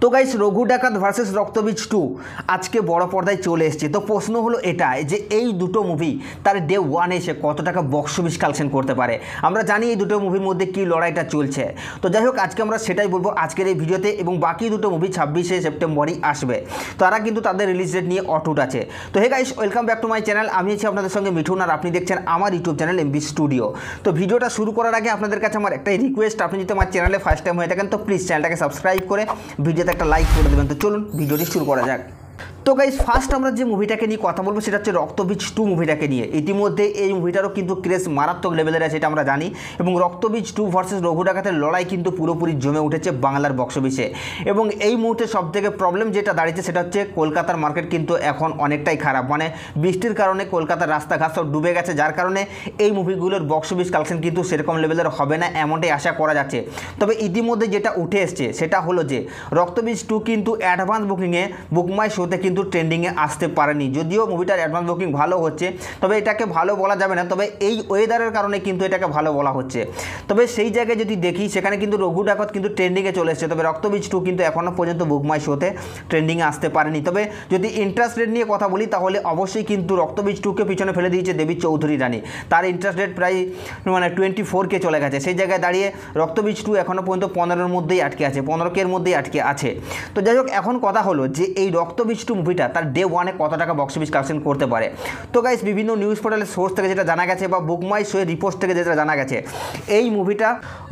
তো গাইস রঘু ডাকাত ভার্সেস রক্তবীজ 2 আজকে বড় পর্দায় চলে এসেছে। তো প্রশ্ন হলো এটাই যে এই দুটো মুভি তার ডে ওয়ানে এসে কত টাকা বক্স অফিস কালেকশন করতে পারে। আমরা জানি এই দুটো মুভির মধ্যে কি লড়াইটা চলছে। তো যাই হোক আজকে আমরা সেটাই বলবো আজকের এই ভিডিওতে, এবং বাকি দুটো মুভি 26শে সেপ্টেম্বরই আসবে। তারা কিন্তু তাদের রিলিজ ডেট নিয়ে অটুট আছে। তো hey guys, welcome back to my channel. আমি আছি আপনাদের সঙ্গে মিঠুন, আর আপনি দেখছেন আমার ইউটিউব চ্যানেল এমবি স্টুডিও। তো ভিডিওটা শুরু করার আগে আপনাদের কাছে আমার একটাই রিকোয়েস্ট, আপনি যদি আমার চ্যানেলে ফার্স্ট টাইম হয়ে থাকেন তো প্লিজ চ্যানেলটাকে সাবস্ক্রাইব করে ভিডিওতে একটা লাইক করে দেবেন। তো চলুন ভিডিওটি শুরু করা যাক। তো গাইস ফার্স্ট আমরা যে মুভিটাকে নিয়ে কথা বলবো সেটা হচ্ছে রক্তবীজ 2 মুভিটাকে নিয়ে। ইতিমধ্যে এই মুভিটারও কিন্তু ক্রেজ মারাত্মক লেভেলের আছে, এটা আমরা জানি। এবং রক্তবীজ 2 ভার্সেস রঘু ডাকাতের লড়াই কিন্তু পুরোপুরি জমে উঠেছে বাংলার বক্স অফিসে। এবং এই মুহূর্তে সবথেকে প্রবলেম যেটা দাঁড়িয়েছে সেটা হচ্ছে কলকাতার মার্কেট কিন্তু এখন অনেকটাই খারাপ। মানে বৃষ্টির কারণে কলকাতার রাস্তাঘাট সব ডুবে গেছে, যার কারণে এই মুভিগুলোর বক্স অফিস কালেকশন কিন্তু সেরকম লেভেলের হবে না, এমনটাই আশা করা যাচ্ছে। তবে ইতিমধ্যে যেটা উঠে এসছে সেটা হলো যে রক্তবীজ 2 কিন্তু অ্যাডভান্স বুকিংয়ে বুকমাই শোতে কিন্তু ট্রেন্ডিংয়ে আসতে পারেনি। যদিও মুভিটার অ্যাডভান্স বুকিং ভালো হচ্ছে, তবে এটাকে ভালো বলা যাবে না। তবে এই ওয়েদারের কারণে কিন্তু এটাকে ভালো বলা হচ্ছে। তবে সেই জায়গায় যদি দেখি সেখানে কিন্তু রঘু ডাকাত কিন্তু ট্রেন্ডিংয়ে চলে এসেছে, তবে রক্তবীজ 2 কিন্তু এখনও পর্যন্ত বুকমাই শোতে ট্রেন্ডিংয়ে আসতে পারেনি। তবে যদি ইন্টারেস্ট রেট নিয়ে কথা বলি তাহলে অবশ্যই কিন্তু রক্তবীজ 2কে পিছনে ফেলে দিয়েছে দেবী চৌধুরী রানী। তার ইন্টারেস্ট রেট প্রায় 24K চলে গেছে। সেই জায়গায় দাঁড়িয়ে রক্তবীজ 2 এখনও পর্যন্ত 15-এর মধ্যেই আটকে আছে, 15K-র মধ্যেই আটকে আছে। তো যাই হোক এখন কথা হলো যে এই রক্তবীজ 2 মুভিটা তার ডে ওয়ানে কত টাকা বক্স অফিস কালেকশন করতে পারে। তো গাইস বিভিন্ন নিউজ পোর্টালের সোর্স থেকে যেটা জানা গেছে বা বুকমাই শোয়ের রিপোর্ট থেকে যেটা জানা গেছে, এই মুভিটা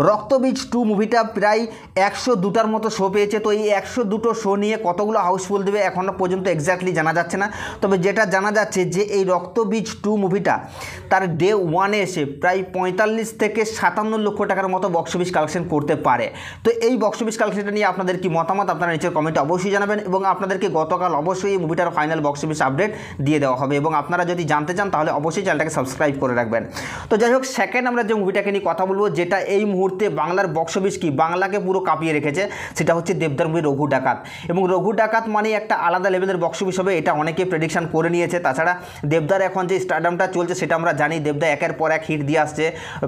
রক্তবীজ 2 মুভিটা প্রায় 102টার মতো শো পেয়েছে। তো এই 102টো শো নিয়ে কতগুলো হাউসফুল দেবে এখনও পর্যন্ত এক্স্যাক্টলি জানা যাচ্ছে না। তবে যেটা জানা যাচ্ছে যে এই রক্তবীজ 2 মুভিটা তার ডে ওয়ানে এসে প্রায় 45 থেকে 57 লক্ষ টাকার মতো বক্স অফিস কালেকশন করতে পারে। তো এই বক্স অফিস কালেকশনটা নিয়ে আপনাদের কি মতামত আপনারা নিচের কমেন্টে অবশ্যই জানাবেন, এবং আপনাদেরকে গতকাল অবশ্যই এই মুভিটার ফাইনাল বক্স অফিস আপডেট দিয়ে দেওয়া হবে। এবং আপনারা যদি জানতে চান তাহলে অবশ্যই চ্যানেলটাকে সাবস্ক্রাইব করে রাখবেন। তো যাই হোক সেকেন্ড আমরা যে মুভিটাকে নিয়ে কথা বলবো যেটা এই মুহূর্তে বাংলার বক্স অফিস কি বাংলাকে পুরো কাঁপিয়ে রেখেছে, সেটা হচ্ছে দেবদার মুভি রঘু ডাকাত। এবং রঘু ডাকাত মানে একটা আলাদা লেভেলের বক্স অফিস হবে, এটা অনেকে প্রেডিকশন করে নিয়েছে। তাছাড়া দেবদার এখন যে স্টারডামটা চলছে সেটা আমরা জানি। দেবদা একের পর এক হিট দিয়ে আসছে,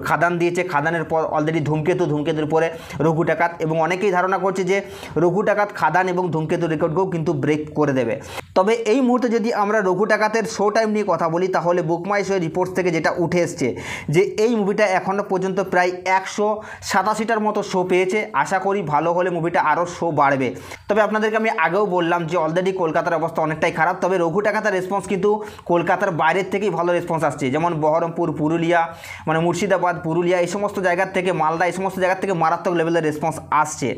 খাদান দিয়েছে, খাদানের পর অলরেডি ধূমকেতুর পরে রঘু ডাকাত। এবং অনেকেই ধারণা করছে যে রঘু ডাকাত খাদান এবং ধূমকেতুর রেকর্ডকেও কিন্তু ব্রেক করে দেবে। তবে এই মুহূর্তে যদি আমরা রঘু ডাকাতের শো টাইম নিয়ে কথা বলি তাহলে বুকমাই শোয়ের রিপোর্টস থেকে যেটা উঠে এসছে যে এই মুভিটা এখনও পর্যন্ত প্রায় 187টার মতো শো পেয়েছে। আশা করি ভালো হলে মুভিটা আরও শো বাড়বে। তবে আপনাদেরকে আমি আগেও বললাম যে অলরেডি কলকাতার অবস্থা অনেকটাই খারাপ। তবে রঘু ডাকাতের রেসপন্স কিন্তু কলকাতার বাইরের থেকেই ভালো রেসপন্স আসছে, যেমন বহরমপুর, পুরুলিয়া, মানে মুর্শিদাবাদ, পুরুলিয়া, এই সমস্ত জায়গার থেকে, মালদা, এই সমস্ত জায়গার থেকে মারাত্মক লেভেলের রেসপন্স আসছে।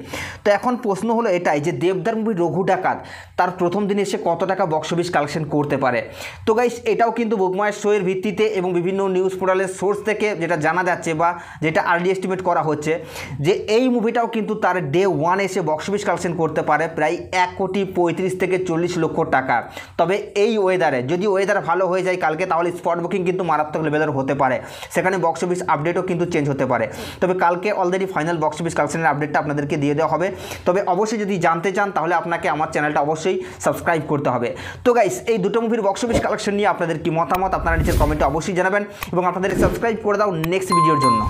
তো এখন প্রশ্ন হলো এটাই যে দেবদার মুভি রঘু ডাকাত তার প্রথম দিনে এসে কত টাকা বক্স অফিস কালেকশন করতে পারে। তো গাইস এটাও কিন্তু বুকমাই শোয়ের ভিত্তিতে এবং বিভিন্ন নিউজ পোর্টালের সোর্স থেকে যেটা জানা যাচ্ছে বা যেটা আর্লি এস্টিমেট করা হচ্ছে যে এই মুভিটাও কিন্তু তার ডে ওয়ান এসে বক্স অফিস কালেকশন করতে পারে প্রায় 1,35 থেকে 40 লক্ষ টাকা। তবে এই ওয়েদারে যদি ওয়েদার ভালো হয়ে যায় কালকে, তাহলে স্পট বুকিং কিন্তু মারাত্মক লেভেলের হতে পারে, সেখানে বক্স অফিস আপডেটও কিন্তু চেঞ্জ হতে পারে। তবে কালকে অলরেডি ফাইনাল বক্স অফিস কালেকশনের আপডেটটা আপনাদেরকে দিয়ে দেওয়া হবে। তবে অবশ্যই যদি জানতে চান তাহলে আপনাকে আমার চ্যানেলটা অবশ্যই সাবস্ক্রাইব করতে হবে। তো গাইস এই দুটো মুভির বক্স অফিস কালেকশন নিয়ে আপনাদের কি মতামত আপনারা নিচের কমেন্টে অবশ্যই জানাবেন, এবং আপনাদের সাবস্ক্রাইব করে দাও নেক্সট ভিডিওর জন্য।